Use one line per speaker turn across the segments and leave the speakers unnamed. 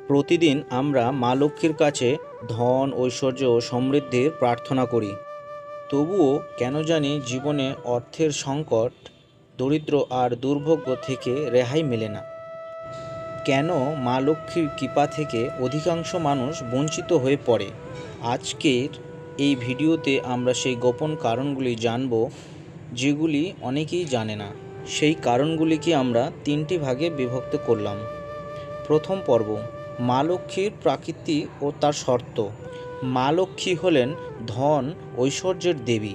প্রতিদিন আমরা মা লক্ষ্মীর কাছে ধন, ঐশ্বর্য ও সমৃদ্ধির প্রার্থনা করি। তবুও কেন জানি জীবনে অর্থের সংকট, দরিদ্র আর দুর্ভোগ থেকে রেহাই মেলে না। কেন মা লক্ষ্মীর কৃপা থেকে অধিকাংশ মানুষ বঞ্চিত হয়ে পড়ে? আজকের এই ভিডিওতে আমরা সেই গোপন কারণগুলি জানব, যেগুলি অনেকেই জানে না। সেই কারণগুলিকে আমরা তিনটি ভাগে বিভক্ত করলাম। প্রথম পর্ব, মা লক্ষ্মীর প্রকৃতি ও তার শর্ত। মা লক্ষ্মী হলেন ধন ঐশ্বর্যের দেবী।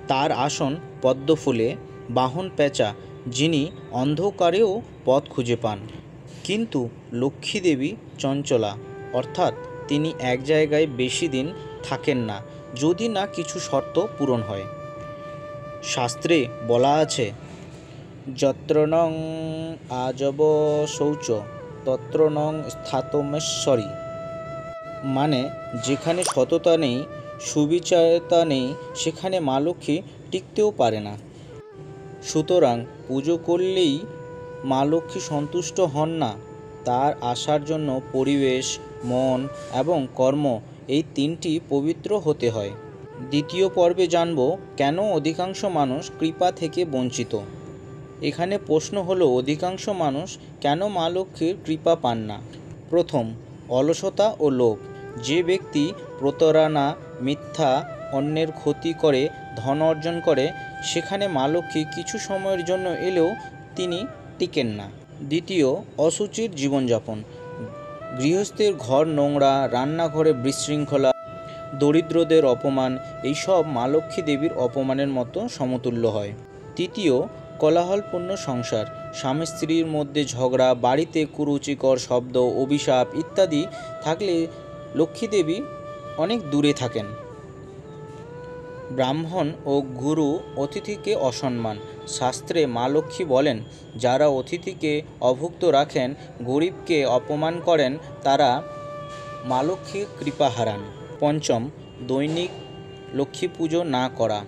তার আসন পদ্মফুলে, বাহন পেঁচা, যিনি অন্ধকারেও পথ খুঁজে পান। কিন্তু লক্ষ্মী দেবী চঞ্চলা, অর্থাৎ তিনি এক জায়গায় বেশি দিন থাকেন না, যদি না কিছু শর্ত পূরণ হয়। শাস্ত্রে বলা আছে, যত্র নং আজব শৌচ তত্র নং স্থাতমেশ্বরী। মানে, যেখানে সততা নেই, সুবিচারতা নেই, সেখানে মা লক্ষ্মী টিকতেও পারে না। সুতরাং পুজো করলেই মা লক্ষ্মী সন্তুষ্ট হন না। তার আসার জন্য পরিবেশ, মন এবং কর্ম, এই তিনটি পবিত্র হতে হয়। দ্বিতীয় পর্বে জানব কেন অধিকাংশ মানুষ কৃপা থেকে বঞ্চিত। এখানে প্রশ্ন হলো, অধিকাংশ মানুষ কেন মা লক্ষ্মীর কৃপা পান না? প্রথম, অলসতা ও লোভ। যে ব্যক্তি প্রতারণা, মিথ্যা, অন্যের ক্ষতি করে ধন অর্জন করে, সেখানে মা লক্ষ্মী কিছু সময়ের জন্য এলেও তিনি টিকেন না। দ্বিতীয়, অসুচির জীবনযাপন। গৃহস্থের ঘর নোংরা, রান্নাঘরে বিশৃঙ্খলা, দরিদ্রদের অপমান, এইসব মা লক্ষ্মী দেবীর অপমানের মতো সমতুল্য হয়। তৃতীয়, কোলাহলপূর্ণ সংসার। স্বামী স্ত্রীর মধ্যে ঝগড়া, বাড়িতে কুরুচিকর শব্দ, অভিশাপ ইত্যাদি থাকলে লক্ষ্মী দেবী অনেক দূরে থাকেন। ব্রাহ্মণ ও গুরু অতিথিকে অসম্মান। শাস্ত্রে মা লক্ষ্মী বলেন, যারা অতিথিকে অভুক্ত রাখেন, গরিবকে অপমান করেন, তারা মা লক্ষ্মীর কৃপা হারান। পঞ্চম, দৈনিক লক্ষ্মী পুজো না করা।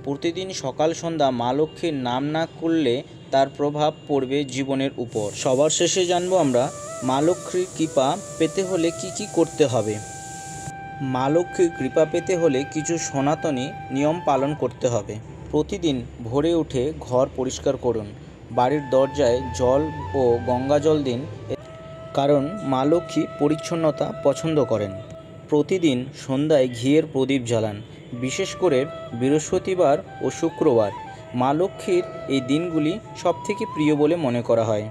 প্রতিদিন সকাল সন্ধ্যা মা লক্ষ্মীর নাম না করলে তার প্রভাব পড়বে জীবনের উপর। সবার শেষে জানবো আমরা, মা লক্ষ্মীর কৃপা পেতে হলে কি কি করতে হবে। মা লক্ষ্মীর কৃপা পেতে হলে কিছু সনাতনী নিয়ম পালন করতে হবে। প্রতিদিন ভোরে উঠে ঘর পরিষ্কার করুন। বাড়ির দরজায় জল ও গঙ্গা জল দিন, কারণ মা লক্ষ্মী পরিচ্ছন্নতা পছন্দ করেন। প্রতিদিন সন্ধ্যায় ঘিয়ের প্রদীপ জ্বালান, বিশেষ করে বৃহস্পতিবার ও শুক্রবার। মা লক্ষ্মীর এই দিনগুলি সবথেকে প্রিয় বলে মনে করা হয়।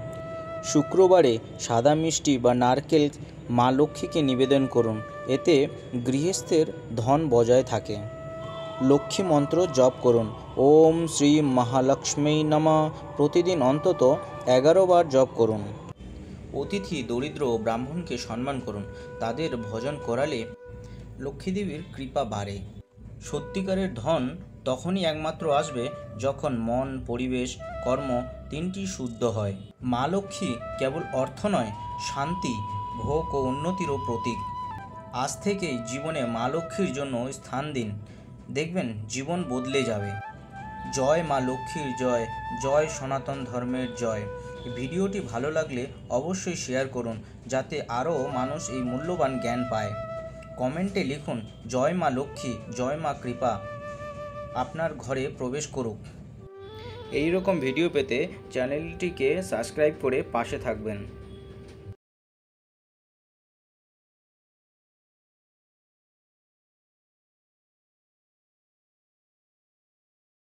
শুক্রবারে সাদা মিষ্টি বা নারকেল মা লক্ষ্মীকে নিবেদন করুন, এতে গৃহস্থের ধন বজায় থাকে। লক্ষ্মী মন্ত্র জপ করুন, ওম শ্রী মহালক্ষ্মী নমঃ, প্রতিদিন অন্তত 11 বার জপ করুন। অতিথি, দরিদ্র ও ব্রাহ্মণকে সম্মান করুন, তাদের ভজন করালে লক্ষ্মীদেবীর কৃপা বাড়ে। সত্যিকারের ধন তখনই একমাত্র আসবে যখন মন, পরিবেশ, কর্ম তিনটি শুদ্ধ হয়। মা লক্ষ্মী কেবল অর্থ নয়, শান্তি, ভোগ ও উন্নতিরও প্রতীক। আজ থেকেই জীবনে মা লক্ষ্মীর জন্য স্থান দিন, দেখবেন জীবন বদলে যাবে। জয় মা লক্ষ্মীর জয়, জয় সনাতন ধর্মের জয়। ভিডিওটি ভালো লাগলে অবশ্যই শেয়ার করুন, যাতে আরও মানুষ এই মূল্যবান জ্ঞান পায়। কমেন্টে লিখুন, জয় মা লক্ষ্মী, জয় মা কৃপা আপনার ঘরে প্রবেশ করুক। এই রকম ভিডিও পেতে চ্যানেলটিকে সাবস্ক্রাইব করে পাশে থাকবেন।